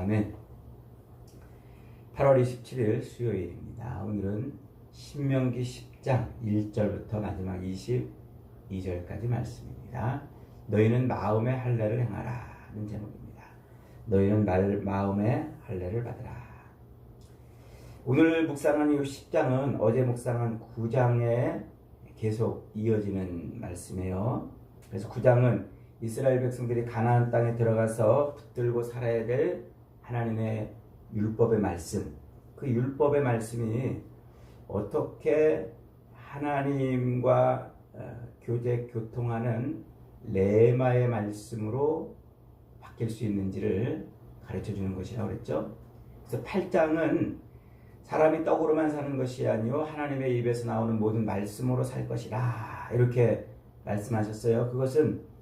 아멘. 8월 27일 수요일입니다. 오늘은 신명기 10장 1절부터 마지막 22절까지 말씀입니다. 너희는 마음의 할례를 행하라 는 제목입니다. 너희는 마음의 할례를 받으라. 오늘 묵상한 이 10장은 어제 묵상한 9장에 계속 이어지는 말씀이에요. 그래서 9장은 이스라엘 백성들이 가나안 땅에 들어가서 붙들고 살아야 될 하나님의 율법의 말씀, 그 율법의 말씀이 어떻게 하나님과 교통하는 레마의 말씀으로 바뀔 수 있는지를 가르쳐 주는 것이라고 그랬죠. 그래서 8장은 사람이 떡으로만 사는 것이 아니요 하나님의 입에서 나오는 모든 말씀으로 살 것이다 이렇게 말씀하셨어요. 그것은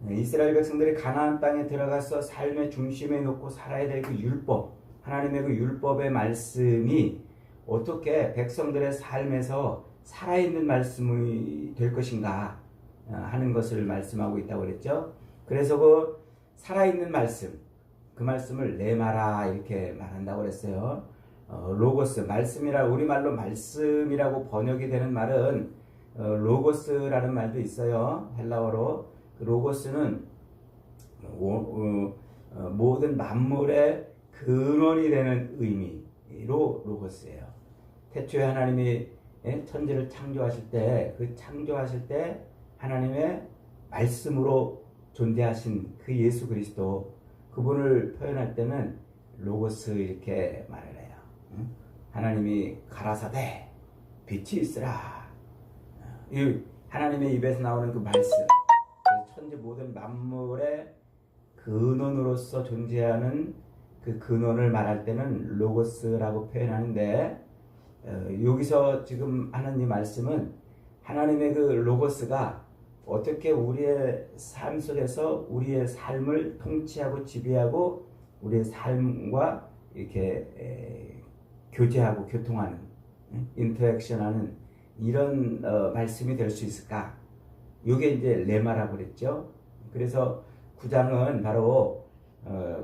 이스라엘 백성들이 가나안 땅에 들어가서 삶의 중심에 놓고 살아야 될 그 율법, 하나님의 그 율법의 말씀이 어떻게 백성들의 삶에서 살아있는 말씀이 될 것인가 하는 것을 말씀하고 있다고 그랬죠. 그래서 그 살아있는 말씀, 그 말씀을 레마라 이렇게 말한다고 그랬어요. 로고스, 말씀이라 우리말로 말씀이라고 번역이 되는 말은 로고스라는 말도 있어요. 헬라어로. 그 로고스는 모든 만물의 근원이 되는 의미로 로고스예요. 태초에 하나님이 천지를 창조하실 때, 그 창조하실 때 하나님의 말씀으로 존재하신 그 예수 그리스도, 그분을 표현할 때는 로고스 이렇게 말을 해요. 하나님이 가라사대 빛이 있으라. 이 하나님의 입에서 나오는 그 말씀, 천지 모든 만물의 근원으로서 존재하는 그 근원을 말할 때는 로고스라고 표현하는데, 여기서 지금 하는 이 말씀은 하나님의 그 로고스가 어떻게 우리의 삶 속에서 우리의 삶을 통치하고 지배하고 우리의 삶과 이렇게 교제하고 교통하는, 인터액션하는 이런 말씀이 될 수 있을까? 이게 이제 레마라고 그랬죠. 그래서 9장은 바로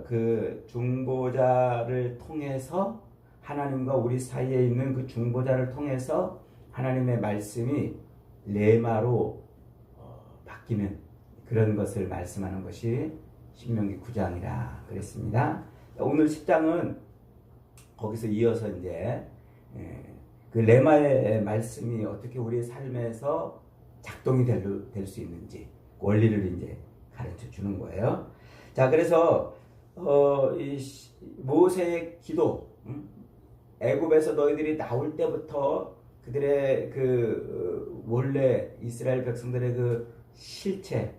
그 중보자를 통해서, 하나님과 우리 사이에 있는 그 중보자를 통해서 하나님의 말씀이 레마로 바뀌는 그런 것을 말씀하는 것이 신명기 9장이라 그랬습니다. 오늘 10장은 거기서 이어서 이제 그 레마의 말씀이 어떻게 우리의 삶에서 작동이 될 수 있는지 원리를 이제 가르쳐 주는 거예요. 자, 그래서 이 모세의 기도, 애굽에서 너희들이 나올 때부터 그들의 그 원래 이스라엘 백성들의 그 실체,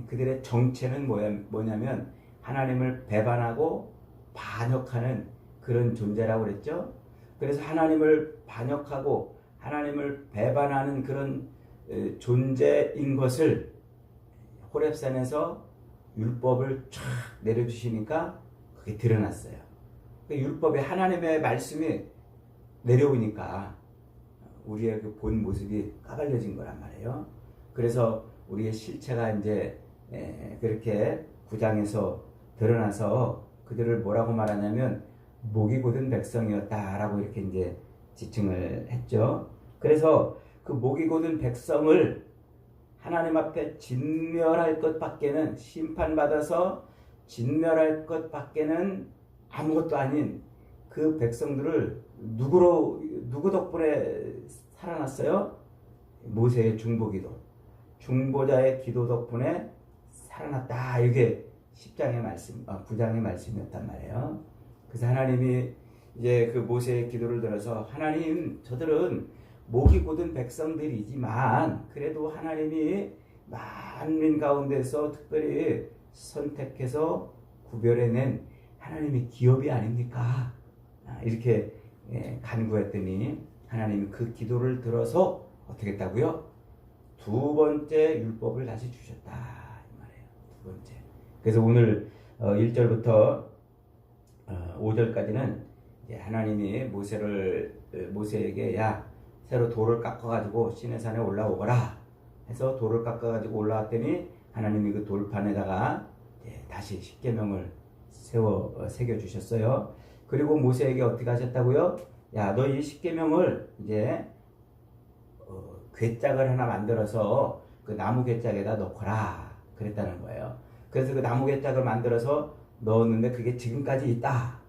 그들의 정체는 뭐냐면 하나님을 배반하고 반역하는 그런 존재라고 그랬죠. 그래서 하나님을 반역하고 하나님을 배반하는 그런 존재인 것을 호렙산에서 율법을 쫙 내려주시니까 그게 드러났어요. 율법에 하나님의 말씀이 내려오니까 우리의 그 본 모습이 까발려진 거란 말이에요. 그래서 우리의 실체가 이제 그렇게 9장에서 드러나서 그들을 뭐라고 말하냐면 목이 곧은 백성이었다라고 이렇게 이제 지칭을 했죠. 그래서 그 목이 곧은 백성을 하나님 앞에 진멸할 것밖에는, 심판받아서 진멸할 것밖에는 아무것도 아닌 그 백성들을 누구 덕분에 살아났어요? 모세의 중보기도, 중보자의 기도 덕분에 살아났다. 이게 10장의 말씀, 9장의 말씀이었단 말이에요. 그래서 하나님이 이제 그 모세의 기도를 들어서, 하나님, 저들은 목이 곧은 백성들이지만 그래도 하나님이 만민 가운데서 특별히 선택해서 구별해낸 하나님의 기업이 아닙니까? 이렇게 간구했더니 하나님이 그 기도를 들어서 어떻게 했다고요? 두 번째 율법을 다시 주셨다 이 말이에요. 두 번째. 그래서 오늘 1절부터 5절까지는 하나님이 모세에게 야, 새로 돌을 깎아가지고 시내산에 올라오거라 해서 돌을 깎아가지고 올라왔더니 하나님이 그 돌판에다가 다시 십계명을 새겨 주셨어요. 그리고 모세에게 어떻게 하셨다고요? 야, 너 이 십계명을 이제 괴짝을 하나 만들어서 그 나무 괴짝에다 넣거라 그랬다는 거예요. 그래서 그 나무 괴짝을 만들어서 넣었는데 그게 지금까지 있다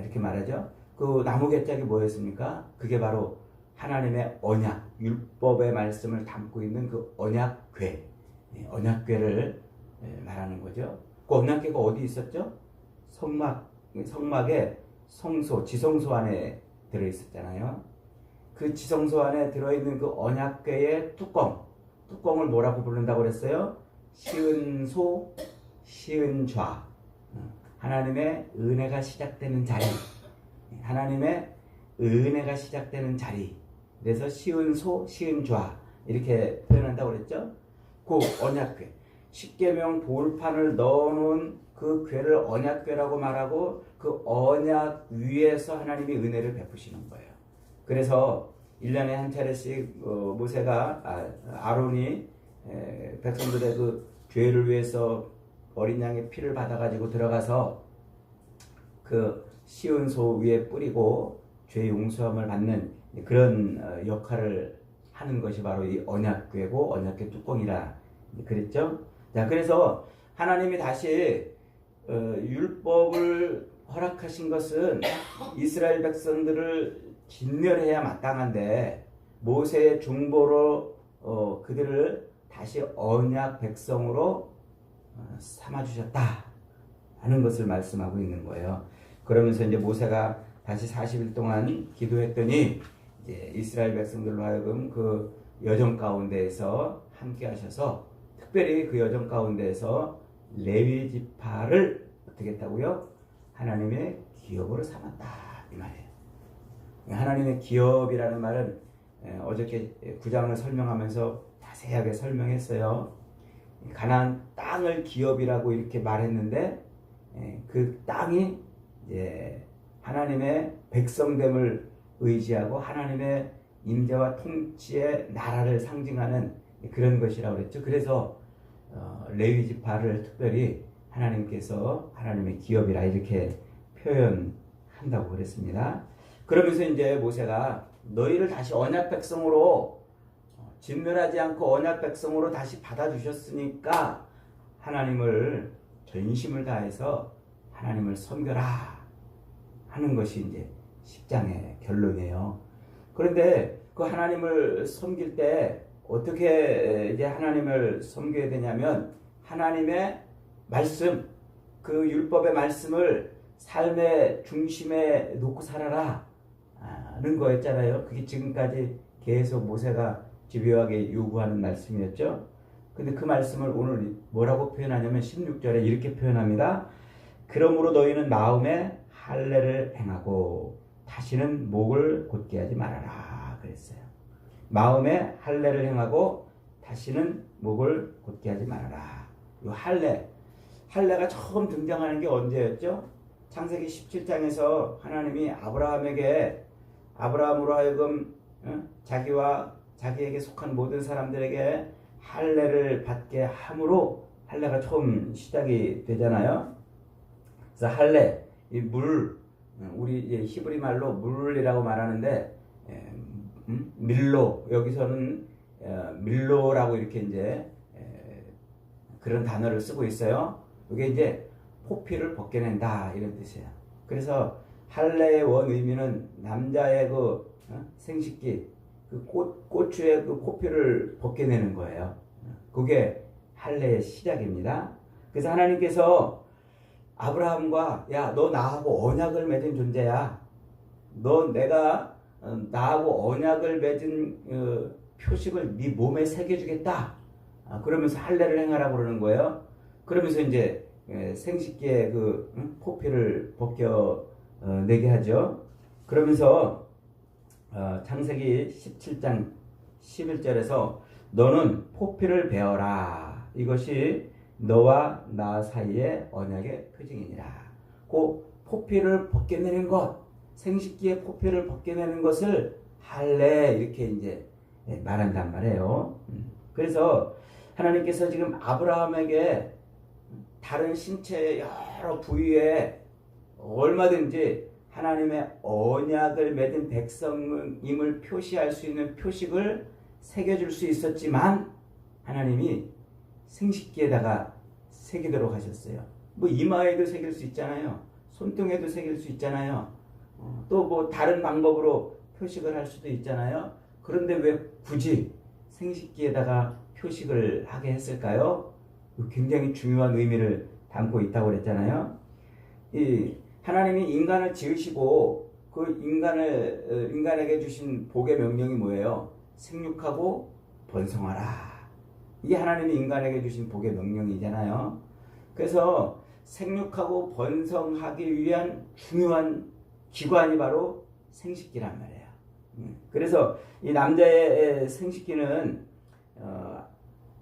이렇게 말하죠. 그 나무 괴짝이 뭐였습니까? 그게 바로 하나님의 언약, 율법의 말씀을 담고 있는 그 언약궤, 언약궤를 말하는 거죠. 그 언약궤가 어디 있었죠? 성막의 성소, 지성소 안에 들어있었잖아요. 그 지성소 안에 들어있는 그 언약궤의 뚜껑을 뭐라고 부른다고 그랬어요? 시은소, 시은좌. 하나님의 은혜가 시작되는 자리. 하나님의 은혜가 시작되는 자리. 그래서 시은소, 시은좌 이렇게 표현한다고 그랬죠. 그 언약궤. 십계명 돌판을 넣어놓은 그 궤를 언약궤라고 말하고 그 언약 위에서 하나님이 은혜를 베푸시는 거예요. 그래서 1년에 한 차례씩 모세가 아론이 백성들의 그 죄를 위해서 어린 양의 피를 받아가지고 들어가서 그 시온소 위에 뿌리고 죄 용서함을 받는 그런 역할을 하는 것이 바로 이 언약궤고 언약궤 뚜껑이라 그랬죠. 자, 그래서 하나님이 다시 율법을 허락하신 것은 이스라엘 백성들을 진멸해야 마땅한데 모세의 중보로 그들을 다시 언약 백성으로 삼아주셨다 하는 것을 말씀하고 있는 거예요. 그러면서 이제 모세가 다시 40일 동안 기도했더니 이제 이스라엘 백성들로 하여금 그 여정 가운데에서 함께 하셔서 특별히 그 여정 가운데에서 레위 지파를 어떻게 했다고요? 하나님의 기업으로 삼았다 이 말이에요. 하나님의 기업이라는 말은 어저께 9장을 설명하면서 자세하게 설명했어요. 가나안 땅을 기업이라고 이렇게 말했는데 그 땅이 이제 하나님의 백성됨을 의지하고 하나님의 임재와 통치의 나라를 상징하는 그런 것이라고 그랬죠. 그래서 레위 지파를 특별히 하나님께서 하나님의 기업이라 이렇게 표현한다고 그랬습니다. 그러면서 이제 모세가 너희를 다시 언약 백성으로 진멸하지 않고 언약 백성으로 다시 받아주셨으니까 하나님을 전심을 다해서 하나님을 섬겨라 하는 것이 이제 10장의 결론이에요. 그런데 그 하나님을 섬길 때 어떻게 이제 하나님을 섬겨야 되냐면 하나님의 말씀, 그 율법의 말씀을 삶의 중심에 놓고 살아라 하는 거였잖아요. 그게 지금까지 계속 모세가 집요하게 요구하는 말씀이었죠. 근데 그 말씀을 오늘 뭐라고 표현하냐면 16절에 이렇게 표현합니다. 그러므로 너희는 마음에 할례를 행하고 다시는 목을 곧게 하지 말아라 그랬어요. 마음에 할례를 행하고 다시는 목을 곧게 하지 말아라. 이 할례가 처음 등장하는 게 언제였죠? 창세기 17장에서 하나님이 아브라함으로 하여금 자기와 자기에게 속한 모든 사람들에게 할례를 받게 함으로 할례가 처음 시작이 되잖아요. 그래서 할례, 이 물, 우리 히브리 말로 물이라고 말하는데 밀로, 여기서는 밀로라고 이렇게 이제 그런 단어를 쓰고 있어요. 이게 이제 포피를 벗겨낸다 이런 뜻이에요. 그래서 할례의 원 의미는 남자의 그 생식기, 그 고추의 그 포피를 벗겨내는 거예요. 그게 할례의 시작입니다. 그래서 하나님께서 아브라함과 야, 너 나하고 언약을 맺은 존재야. 내가 나하고 언약을 맺은 표식을 네 몸에 새겨주겠다. 그러면서 할례를 행하라고 그러는 거예요. 그러면서 이제 생식기의 그 포피를 벗겨내게 하죠. 그러면서 창세기 17장 11절에서 너는 포피를 베어라. 이것이 너와 나 사이의 언약의 표징이니라. 그 포피를 벗겨내는 것, 생식기의 포피를 벗겨내는 것을 할례 이렇게 이제 말한단 말이에요. 그래서 하나님께서 지금 아브라함에게 다른 신체의 여러 부위에 얼마든지 하나님의 언약을 맺은 백성임을 표시할 수 있는 표식을 새겨줄 수 있었지만 하나님이 생식기에다가 새기도록 하셨어요. 뭐 이마에도 새길 수 있잖아요. 손등에도 새길 수 있잖아요. 또 뭐 다른 방법으로 표식을 할 수도 있잖아요. 그런데 왜 굳이 생식기에다가 표식을 하게 했을까요? 굉장히 중요한 의미를 담고 있다고 그랬잖아요. 이 하나님이 인간을 지으시고 그 인간에게 주신 복의 명령이 뭐예요? 생육하고 번성하라. 이게 하나님이 인간에게 주신 복의 명령이잖아요. 그래서 생육하고 번성하기 위한 중요한 기관이 바로 생식기란 말이에요. 그래서 이 남자의 생식기는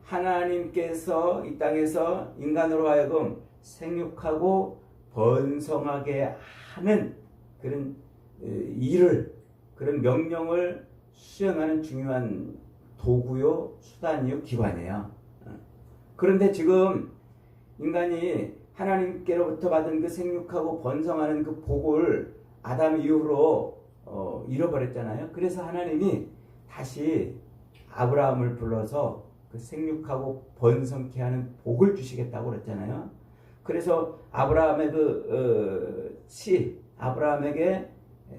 하나님께서 이 땅에서 인간으로 하여금 생육하고 번성하게 하는 그런 일을, 그런 명령을 수행하는 중요한 도구요, 수단이요, 기관이에요. 그런데 지금 인간이 하나님께로부터 받은 그 생육하고 번성하는 그 복을 아담 이후로 잃어버렸잖아요. 그래서 하나님이 다시 아브라함을 불러서 그 생육하고 번성케 하는 복을 주시겠다고 그랬잖아요. 그래서 아브라함의 아브라함에게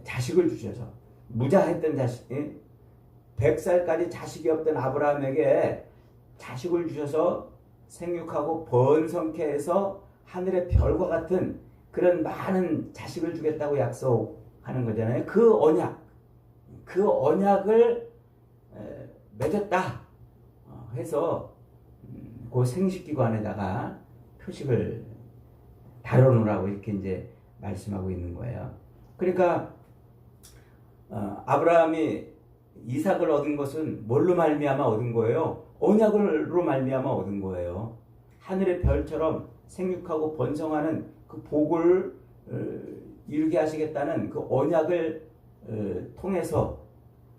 자식을 주셔서 무자했던 자식, 100살까지 자식이 없던 아브라함에게 자식을 주셔서 생육하고 번성케 해서 하늘의 별과 같은 그런 많은 자식을 주겠다고 약속하는 거잖아요. 그 언약을 맺었다 해서 그 생식기관에다가 표식을 다뤄놓으라고 이렇게 이제 말씀하고 있는 거예요. 그러니까 아브라함이 이삭을 얻은 것은 뭘로 말미암아 얻은 거예요? 언약으로 말미암아 얻은 거예요. 하늘의 별처럼 생육하고 번성하는 그 복을 이루게 하시겠다는 그 언약을 통해서,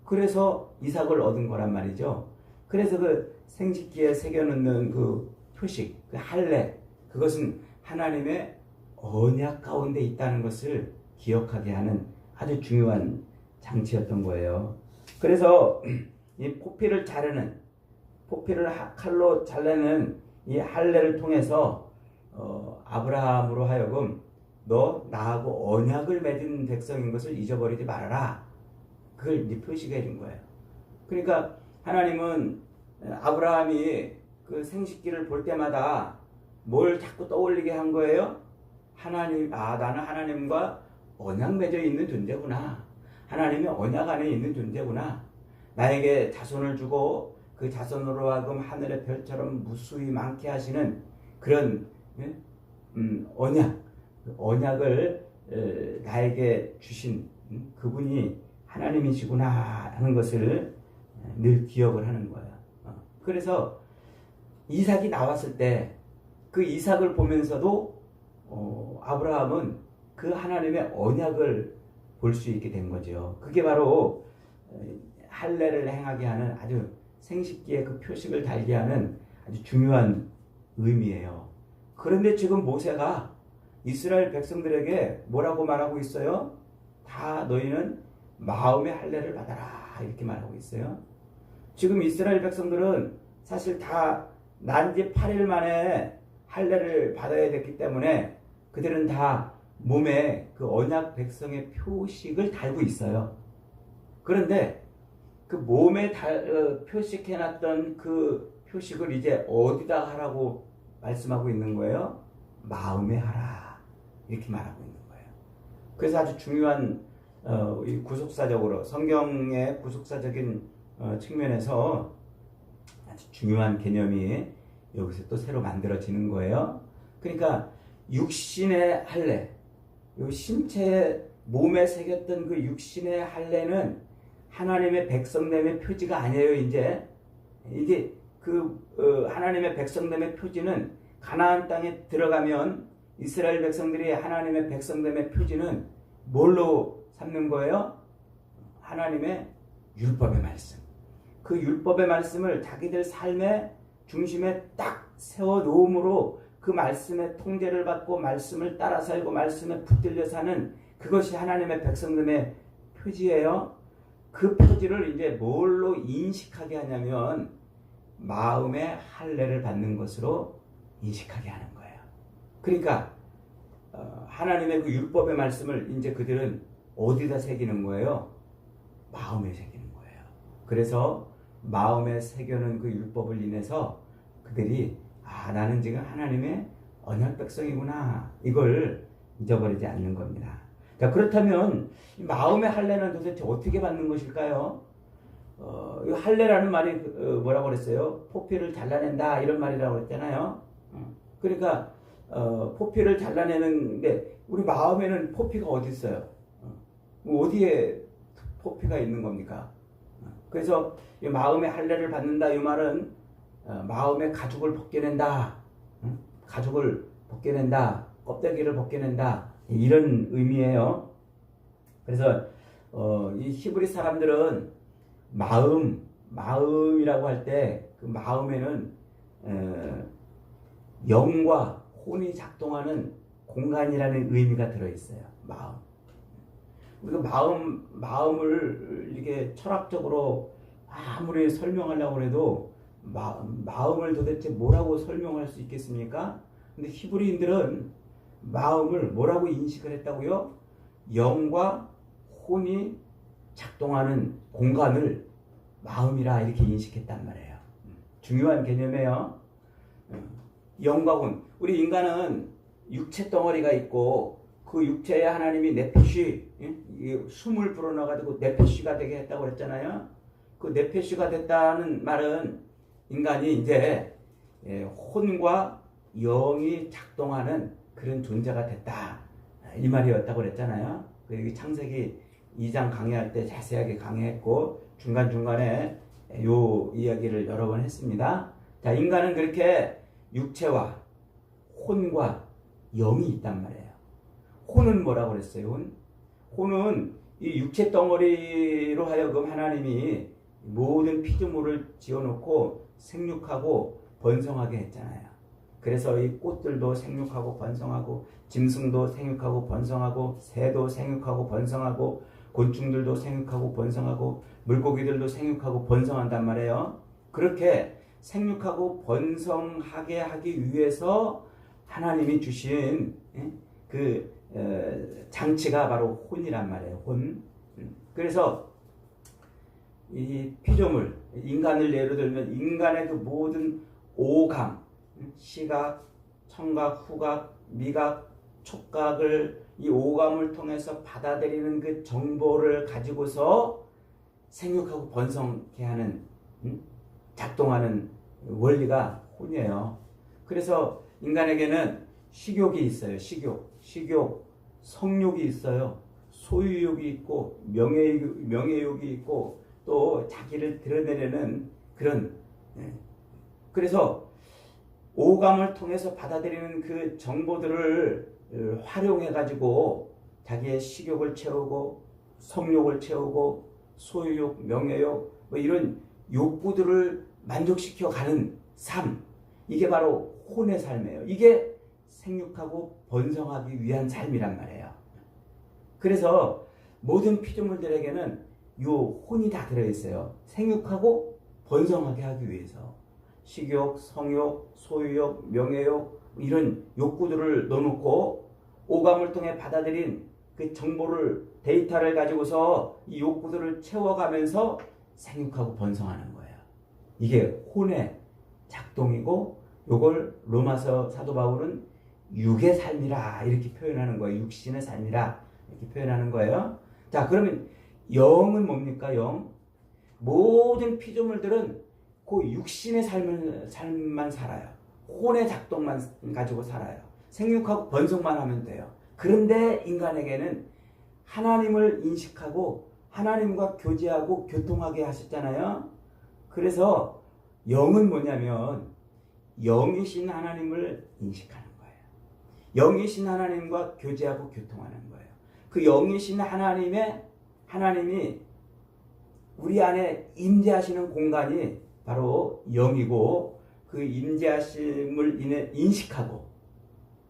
그래서 이삭을 얻은 거란 말이죠. 그래서 그 생식기에 새겨놓는 그 표식, 그 할례, 그것은 하나님의 언약 가운데 있다는 것을 기억하게 하는 아주 중요한 장치였던 거예요. 그래서 이 포피를 칼로 잘라내는 이 할례를 통해서 아브라함으로 하여금 너 나하고 언약을 맺은 백성인 것을 잊어버리지 말아라. 그걸 이제 표시해 준 거예요. 그러니까 하나님은 아브라함이 그 생식기를 볼 때마다 뭘 자꾸 떠올리게 한 거예요? 나는 하나님과 언약 맺어 있는 존재구나. 하나님의 언약 안에 있는 존재구나. 나에게 자손을 주고 그 자손으로 하여금 하늘의 별처럼 무수히 많게 하시는 그런 언약을 나에게 주신 그분이 하나님이시구나 하는 것을 늘 기억을 하는 거예요. 그래서 이삭이 나왔을 때 그 이삭을 보면서도 아브라함은 그 하나님의 언약을 볼 수 있게 된 거죠. 그게 바로 할례를 행하게 하는 아주 생식기의 그 표식을 달게 하는 아주 중요한 의미예요. 그런데 지금 모세가 이스라엘 백성들에게 뭐라고 말하고 있어요? 다 너희는 마음의 할례를 받아라 이렇게 말하고 있어요. 지금 이스라엘 백성들은 사실 다 난 지 8일 만에 할례를 받아야 됐기 때문에 그들은 다 몸에 그 언약 백성의 표식을 달고 있어요. 그런데 그 몸에 표식해놨던 그 표식을 이제 어디다 하라고 말씀하고 있는 거예요? 마음에 하라 이렇게 말하고 있는 거예요. 그래서 아주 중요한 이 구속사적으로 성경의 구속사적인 측면에서 아주 중요한 개념이 여기서 또 새로 만들어지는 거예요. 그러니까 육신의 할례, 이 신체의 몸에 새겼던 그 육신의 할례는 하나님의 백성됨의 표지가 아니에요. 이게 하나님의 백성됨의 표지는 가나안 땅에 들어가면 이스라엘 백성들이 하나님의 백성됨의 표지는 뭘로 삼는 거예요? 하나님의 율법의 말씀. 그 율법의 말씀을 자기들 삶의 중심에 딱 세워 놓음으로 그 말씀의 통제를 받고 말씀을 따라 살고 말씀에 붙들려 사는 그것이 하나님의 백성됨의 표지예요. 그 표지를 이제 뭘로 인식하게 하냐면 마음의 할례를 받는 것으로 인식하게 하는 거예요. 그러니까 하나님의 그 율법의 말씀을 이제 그들은 어디다 새기는 거예요? 마음에 새기는 거예요. 그래서 마음에 새겨놓은 그 율법을 인해서 그들이 나는 지금 하나님의 언약 백성이구나, 이걸 잊어버리지 않는 겁니다. 자, 그렇다면 마음의 할례는 도대체 어떻게 받는 것일까요? 이 할례라는 말이 뭐라고 그랬어요? 포피를 잘라낸다, 이런 말이라고 그랬잖아요. 그러니까 포피를 잘라내는데 우리 마음에는 포피가 어디 있어요? 어디에 포피가 있는 겁니까? 그래서 이 마음의 할례를 받는다, 이 말은 마음의 가죽을 벗겨낸다, 가죽을 벗겨낸다, 껍데기를 벗겨낸다, 이런 의미예요. 그래서 이 히브리 사람들은 마음이라고 할 때 그 마음에는 영과 혼이 작동하는 공간이라는 의미가 들어있어요. 마음. 우리가 마음을 이렇게 철학적으로 아무리 설명하려고 해도 마음을 도대체 뭐라고 설명할 수 있겠습니까? 근데 히브리인들은 마음을 뭐라고 인식을 했다고요? 영과 혼이 작동하는 공간을 마음이라 이렇게 인식했단 말이에요. 중요한 개념이에요. 영과 혼. 우리 인간은 육체 덩어리가 있고 그 육체에 하나님이 네페쉬, 숨을 불어넣어가지고 네페쉬가 되게 했다고 그랬잖아요. 그 네페쉬가 됐다는 말은 인간이 이제 혼과 영이 작동하는 그런 존재가 됐다, 이 말이었다고 그랬잖아요. 여기 창세기 2장 강의할 때 자세하게 강의했고 중간중간에 요 이야기를 여러 번 했습니다. 자, 인간은 그렇게 육체와 혼과 영이 있단 말이에요. 혼은 뭐라고 그랬어요? 혼은 이 육체 덩어리로 하여금 하나님이 모든 피조물을 지어놓고 생육하고 번성하게 했잖아요. 그래서 이 꽃들도 생육하고 번성하고 짐승도 생육하고 번성하고 새도 생육하고 번성하고 곤충들도 생육하고 번성하고 물고기들도 생육하고 번성한단 말이에요. 그렇게 생육하고 번성하게 하기 위해서 하나님이 주신 그 장치가 바로 혼이란 말이에요. 혼. 그래서 이 피조물, 인간을 예로 들면 인간의 그 모든 오감, 시각, 청각, 후각, 미각, 촉각을 이 오감을 통해서 받아들이는 그 정보를 가지고서 생육하고 번성케 하는, 작동하는 원리가 혼이에요. 그래서 인간에게는 식욕이 있어요. 식욕, 성욕이 있어요. 소유욕이 있고 명예욕이 있고 또 자기를 드러내려는 그런, 그래서 오감을 통해서 받아들이는 그 정보들을 활용해 가지고 자기의 식욕을 채우고 성욕을 채우고 소유욕, 명예욕, 뭐 이런 욕구들을 만족시켜 가는 삶, 이게 바로 혼의 삶이에요. 이게 생육하고 번성하기 위한 삶이란 말이에요. 그래서 모든 피조물들에게는 요 혼이 다 들어있어요. 생육하고 번성하게 하기 위해서 식욕, 성욕, 소유욕, 명예욕, 이런 욕구들을 넣어놓고 오감을 통해 받아들인 그 정보를, 데이터를 가지고서 이 욕구들을 채워가면서 생육하고 번성하는 거예요. 이게 혼의 작동이고, 요걸 로마서 사도 바울은 육의 삶이라 이렇게 표현하는 거예요. 육신의 삶이라 이렇게 표현하는 거예요. 자, 그러면 영은 뭡니까? 영. 모든 피조물들은 그 육신의 삶만 살아요. 혼의 작동만 가지고 살아요. 생육하고 번성만 하면 돼요. 그런데 인간에게는 하나님을 인식하고 하나님과 교제하고 교통하게 하셨잖아요. 그래서 영은 뭐냐면 영이신 하나님을 인식하는 거예요. 영이신 하나님과 교제하고 교통하는 거예요. 그 영이신 하나님이 우리 안에 임재하시는 공간이 바로 영이고, 그 임재하심을 인식하고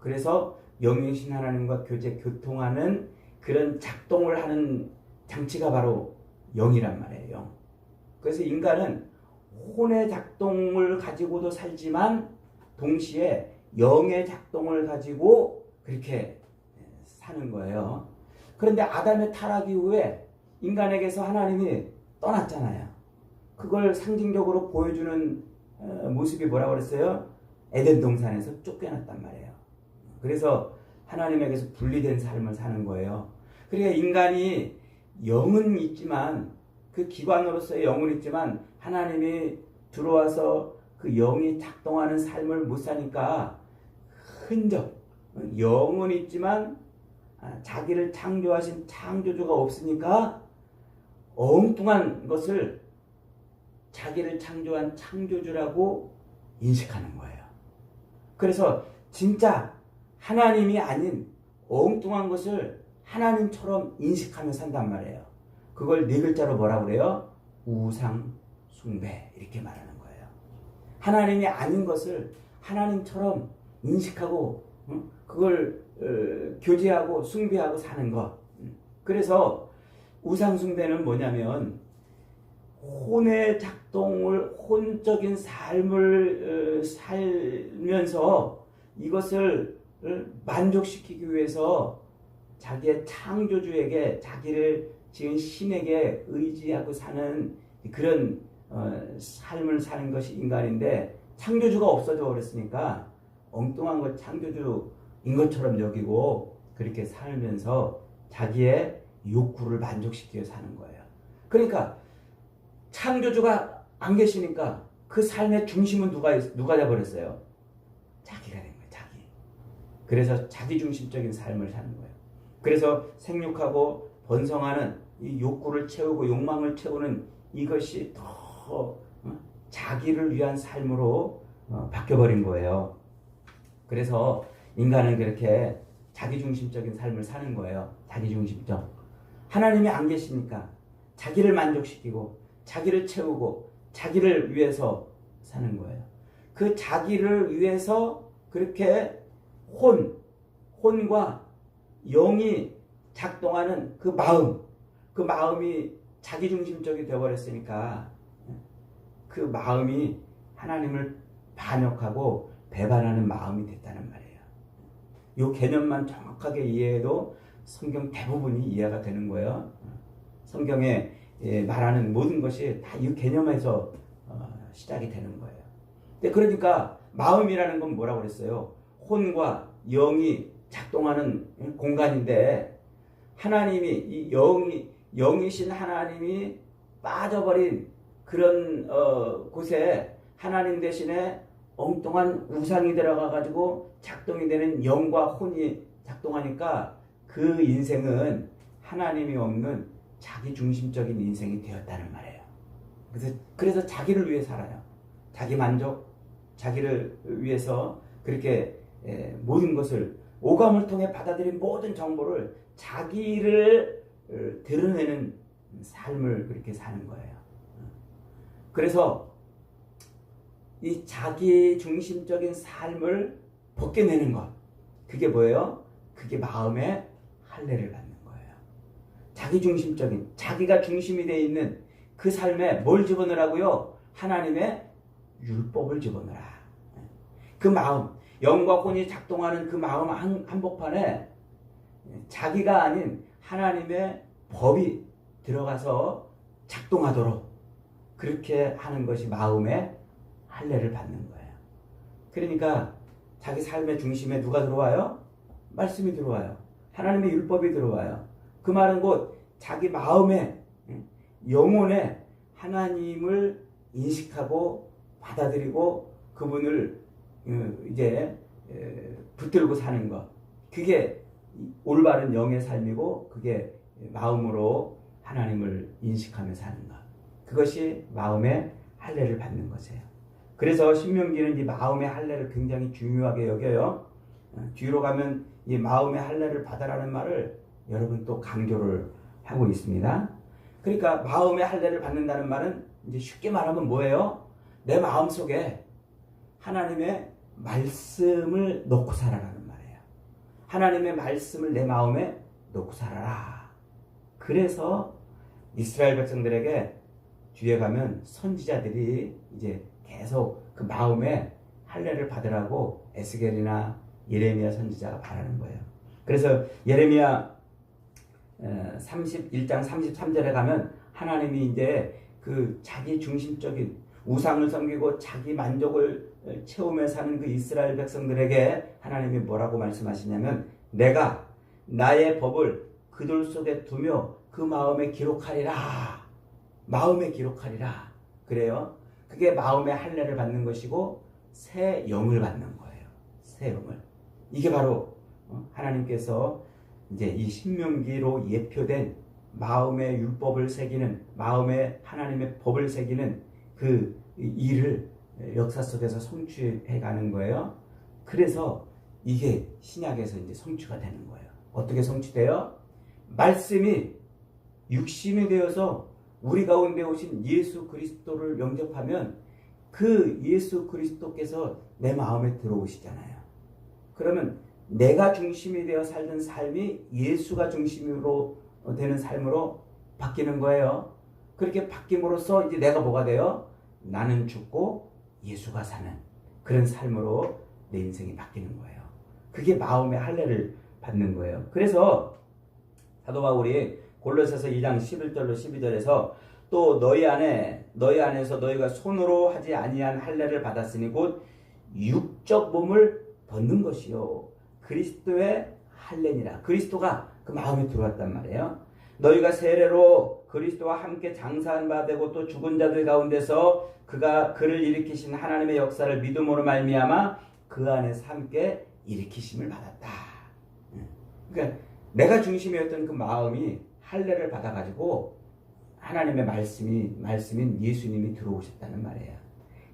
그래서 영이신 하나님과 교통하는 그런 작동을 하는 장치가 바로 영이란 말이에요. 영. 그래서 인간은 혼의 작동을 가지고도 살지만 동시에 영의 작동을 가지고 그렇게 사는 거예요. 그런데 아담의 타락 이후에 인간에게서 하나님이 떠났잖아요. 그걸 상징적으로 보여주는 모습이 뭐라고 그랬어요? 에덴 동산에서 쫓겨났단 말이에요. 그래서 하나님에게서 분리된 삶을 사는 거예요. 그러니까 인간이 영은 있지만 그 기관으로서의 영은 있지만 하나님이 들어와서 그 영이 작동하는 삶을 못 사니까 흔적, 영은 있지만 자기를 창조하신 창조주가 없으니까 엉뚱한 것을 자기를 창조한 창조주라고 인식하는 거예요. 그래서 진짜 하나님이 아닌 엉뚱한 것을 하나님처럼 인식하며 산단 말이에요. 그걸 네 글자로 뭐라고 그래요? 우상 숭배 이렇게 말하는 거예요. 하나님이 아닌 것을 하나님처럼 인식하고 그걸 교제하고 숭배하고 사는 것. 그래서 우상 숭배는 뭐냐면 혼의 작동을 혼적인 삶을 살면서 이것을 만족시키기 위해서 자기의 창조주에게 자기를 지은 신에게 의지하고 사는 그런 삶을 사는 것이 인간인데 창조주가 없어져 버렸으니까 엉뚱한 것 창조주인 것처럼 여기고 그렇게 살면서 자기의 욕구를 만족시키며 사는 거예요. 그러니까 창조주가 안 계시니까 그 삶의 중심은 누가 돼버렸어요? 자기가 된 거예요. 자기. 그래서 자기중심적인 삶을 사는 거예요. 그래서 생육하고 번성하는 이 욕구를 채우고 욕망을 채우는 이것이 더 자기를 위한 삶으로 바뀌어버린 거예요. 그래서 인간은 그렇게 자기중심적인 삶을 사는 거예요. 자기중심적. 하나님이 안 계시니까 자기를 만족시키고 자기를 채우고 자기를 위해서 사는 거예요. 그 자기를 위해서 그렇게 혼과 영이 작동하는 그 마음이 자기중심적이 되어버렸으니까 그 마음이 하나님을 반역하고 배반하는 마음이 됐다는 말이에요. 이 개념만 정확하게 이해해도 성경 대부분이 이해가 되는 거예요. 성경에 말하는 모든 것이 다 이 개념에서 시작이 되는 거예요. 그러니까 마음이라는 건 뭐라고 그랬어요? 혼과 영이 작동하는 공간인데 하나님이 이 영이신 하나님이 빠져버린 그런 곳에 하나님 대신에 엉뚱한 우상이 들어가 가지고 작동이 되는 영과 혼이 작동하니까 그 인생은 하나님이 없는 자기중심적인 인생이 되었다는 말이에요. 그래서 자기를 위해 살아요. 자기 만족, 자기를 위해서 그렇게 모든 것을 오감을 통해 받아들인 모든 정보를 자기를 드러내는 삶을 그렇게 사는 거예요. 그래서 이 자기중심적인 삶을 벗겨내는 것, 그게 뭐예요? 그게 마음의 할례를 받는 거예요. 자기중심적인, 자기가 중심이 되어 있는 그 삶에 뭘 집어넣으라고요? 하나님의 율법을 집어넣어라. 그 마음, 영과 혼이 작동하는 그 마음 한복판에 자기가 아닌 하나님의 법이 들어가서 작동하도록 그렇게 하는 것이 마음의 할례를 받는 거예요. 그러니까 자기 삶의 중심에 누가 들어와요? 말씀이 들어와요. 하나님의 율법이 들어와요. 그 말은 곧 자기 마음에 영혼에 하나님을 인식하고 받아들이고 그분을 이제 붙들고 사는 것. 그게 올바른 영의 삶이고 그게 마음으로 하나님을 인식하며 사는 것. 그것이 마음의 할례를 받는 것이에요. 그래서 신명기는 이 마음의 할례를 굉장히 중요하게 여겨요. 뒤로 가면 이 마음의 할례를 받아라는 말을 여러분 또 강조를 하고 있습니다. 그러니까 마음의 할례를 받는다는 말은 이제 쉽게 말하면 뭐예요? 내 마음 속에 하나님의 말씀을 넣고 살아라는 말이에요. 하나님의 말씀을 내 마음에 놓고 살아라. 그래서 이스라엘 백성들에게 뒤에 가면 선지자들이 이제 계속 그 마음에 할례를 받으라고 에스겔이나 예레미야 선지자가 바라는 거예요. 그래서 예레미야 31장 33절에 가면 하나님이 이제 그 자기 중심적인 우상을 섬기고 자기 만족을 채우며 사는 그 이스라엘 백성들에게 하나님이 뭐라고 말씀하시냐면 내가 나의 법을 그들 속에 두며 그 마음에 기록하리라. 마음에 기록하리라. 그래요. 그게 마음의 할례를 받는 것이고 새 영을 받는 거예요. 새 영을. 이게 바로 하나님께서 이제 이 신명기로 예표된 마음의 율법을 새기는, 마음의 하나님의 법을 새기는 그 일을 역사 속에서 성취해 가는 거예요. 그래서 이게 신약에서 이제 성취가 되는 거예요. 어떻게 성취돼요? 말씀이 육신이 되어서 우리 가운데 오신 예수 그리스도를 영접하면 그 예수 그리스도께서 내 마음에 들어오시잖아요. 그러면 내가 중심이 되어 살던 삶이 예수가 중심으로 되는 삶으로 바뀌는 거예요. 그렇게 바뀜으로써 이제 내가 뭐가 돼요? 나는 죽고 예수가 사는 그런 삶으로 내 인생이 바뀌는 거예요. 그게 마음의 할례를 받는 거예요. 그래서 사도 바울이 골로새서 2장 11절로 12절에서 또 너희 안에서 너희가 손으로 하지 아니한 할례를 받았으니 곧 육적 몸을 벗는 것이요 그리스도의 할례니라. 그리스도가 그 마음에 들어왔단 말이에요. 너희가 세례로 그리스도와 함께 장사한 바 되고 또 죽은 자들 가운데서 그를 일으키신 하나님의 역사를 믿음으로 말미암아 그 안에서 함께 일으키심을 받았다. 그러니까 내가 중심이었던 그 마음이 할례를 받아가지고 하나님의 말씀인 예수님이 들어오셨다는 말이에요.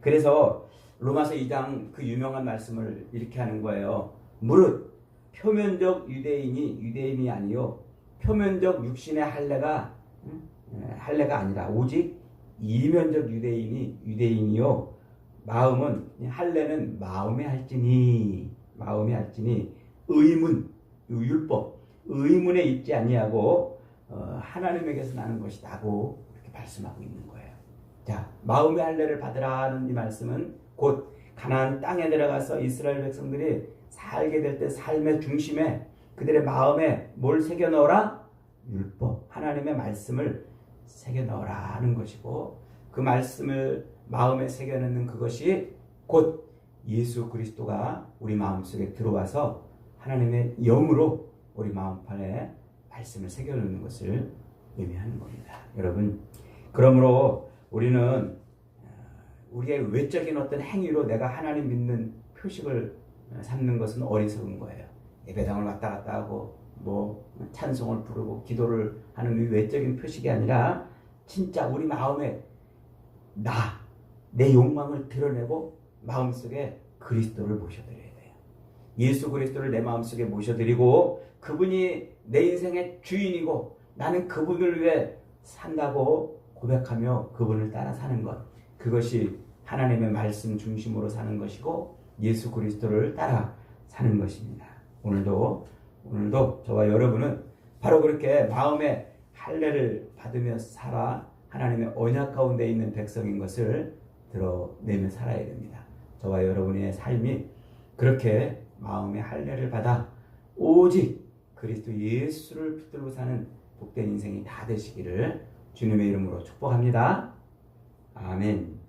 그래서 로마서 2장 그 유명한 말씀을 이렇게 하는 거예요. 무릇 표면적 유대인이 아니요 표면적 육신의 할례가 아니라 오직 이면적 유대인이요 마음은 할례는 마음에 할지니 율법 의문에 있지 아니하고 하나님에게서 나는 것이다고 이렇게 말씀하고 있는 거예요. 자, 마음의 할례를 받으라는 이 말씀은 곧 가나안 땅에 들어가서 이스라엘 백성들이 살게 될 때 삶의 중심에 그들의 마음에 뭘 새겨 넣어라? 율법, 하나님의 말씀을 새겨 넣어라 하는 것이고 그 말씀을 마음에 새겨 넣는 그것이 곧 예수 그리스도가 우리 마음속에 들어와서 하나님의 영으로 우리 마음판에 말씀을 새겨 넣는 것을 의미하는 겁니다. 여러분, 그러므로 우리는 우리의 외적인 어떤 행위로 내가 하나님 믿는 표식을 삼는 것은 어리석은 거예요. 예배당을 왔다 갔다 하고 찬송을 부르고 기도를 하는 이 외적인 표식이 아니라 진짜 우리 마음에 내 욕망을 드러내고 마음속에 그리스도를 모셔드려야 돼요. 예수 그리스도를 내 마음속에 모셔드리고 그분이 내 인생의 주인이고 나는 그분을 위해 산다고 고백하며 그분을 따라 사는 것, 그것이 하나님의 말씀 중심으로 사는 것이고 예수 그리스도를 따라 사는 것입니다. 오늘도 저와 여러분은 바로 그렇게 마음의 할례를 받으며 살아 하나님의 언약 가운데 있는 백성인 것을 드러내며 살아야 됩니다. 저와 여러분의 삶이 그렇게 마음의 할례를 받아 오직 그리스도 예수를 붙들고 사는 복된 인생이 다 되시기를 주님의 이름으로 축복합니다. 아멘.